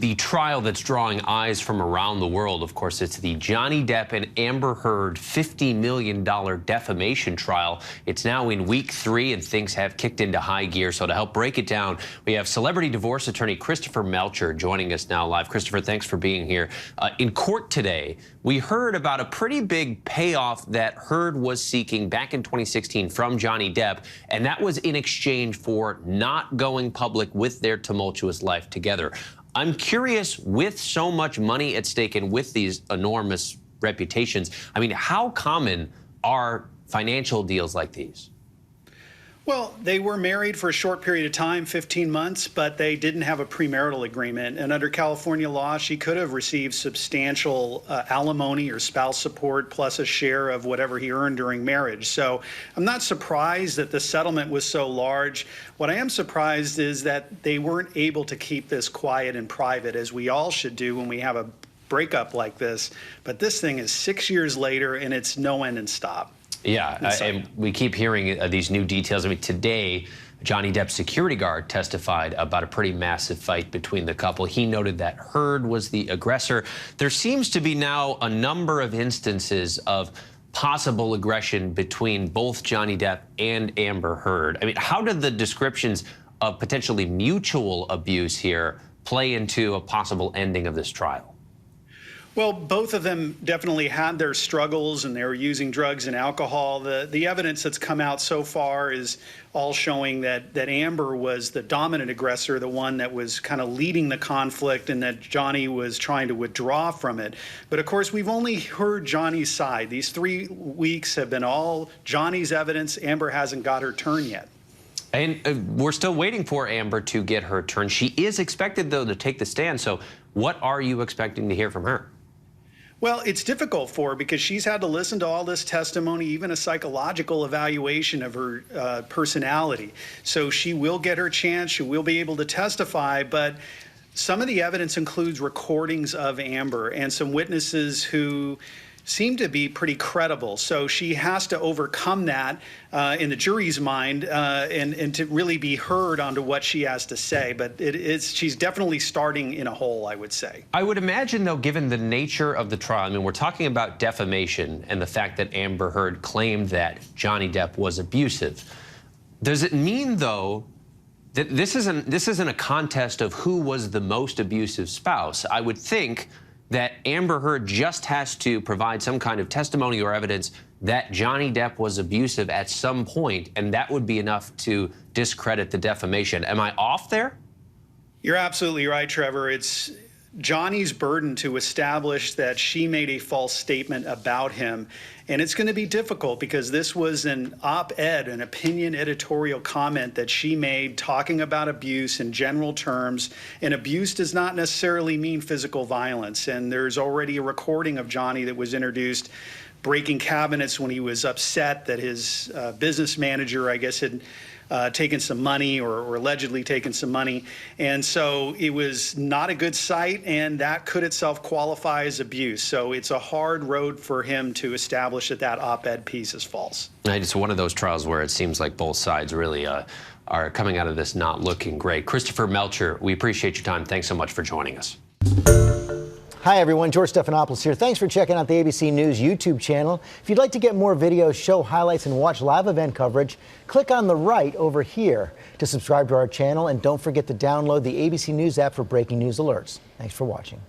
The trial that's drawing eyes from around the world, of course, it's the Johnny Depp and Amber Heard $50 million defamation trial. It's now in week 3 and things have kicked into high gear. So to help break it down, we have celebrity divorce attorney Christopher Melcher joining us now live. Christopher, thanks for being here. In court today, we heard about a pretty big payoff that Heard was seeking back in 2016 from Johnny Depp, and that was in exchange for not going public with their tumultuous life together. I'm curious, with so much money at stake and with these enormous reputations, I mean, how common are financial deals like these? Well, they were married for a short period of time, 15 months, but they didn't have a premarital agreement. And under California law, she could have received substantial alimony or spouse support plus a share of whatever he earned during marriage. So I'm not surprised that the settlement was so large. What I am surprised is that they weren't able to keep this quiet and private, as we all should do when we have a breakup like this. But this thing is 6 years later, and it's no end and stop. Yeah, and we keep hearing these new details. I mean, today, Johnny Depp's security guard testified about a pretty massive fight between the couple. He noted that Heard was the aggressor. There seems to be now a number of instances of possible aggression between both Johnny Depp and Amber Heard. I mean, how did the descriptions of potentially mutual abuse here play into a possible ending of this trial? Well, both of them definitely had their struggles, and they were using drugs and alcohol. The evidence that's come out so far is all showing that Amber was the dominant aggressor, the one that was kind of leading the conflict, and that Johnny was trying to withdraw from it. But of course, we've only heard Johnny's side. These 3 weeks have been all Johnny's evidence. Amber hasn't got her turn yet. And we're still waiting for Amber to get her turn. She is expected, though, to take the stand. So what are you expecting to hear from her? Well, it's difficult for her because she's had to listen to all this testimony, even a psychological evaluation of her personality. So she will get her chance. She will be able to testify. But some of the evidence includes recordings of Amber and some witnesses who seem to be pretty credible. So she has to overcome that in the jury's mind and to really be heard onto what she has to say. But she's definitely starting in a hole, I would say. I would imagine, though, given the nature of the trial, I mean, we're talking about defamation and the fact that Amber Heard claimed that Johnny Depp was abusive. Does it mean, though, that this isn't a contest of who was the most abusive spouse? I would think that Amber Heard just has to provide some kind of testimony or evidence that Johnny Depp was abusive at some point, and that would be enough to discredit the defamation. Am I off there? You're absolutely right, Trevor. It's Johnny's burden to establish that she made a false statement about him. And it's going to be difficult because this was an op-ed, an opinion editorial comment that she made talking about abuse in general terms. And abuse does not necessarily mean physical violence. And there's already a recording of Johnny that was introduced breaking cabinets when he was upset that his business manager, I guess, had taken some money or allegedly taken some money. And so it was not a good sight, and that could itself qualify as abuse. So it's a hard road for him to establish that that op-ed piece is false. It's one of those trials where it seems like both sides really are coming out of this not looking great. Christopher Melcher, we appreciate your time. Thanks so much for joining us. Hi, everyone. George Stephanopoulos here. Thanks for checking out the ABC News YouTube channel. If you'd like to get more videos, show highlights, and watch live event coverage, click on the right over here to subscribe to our channel. And don't forget to download the ABC News app for breaking news alerts. Thanks for watching.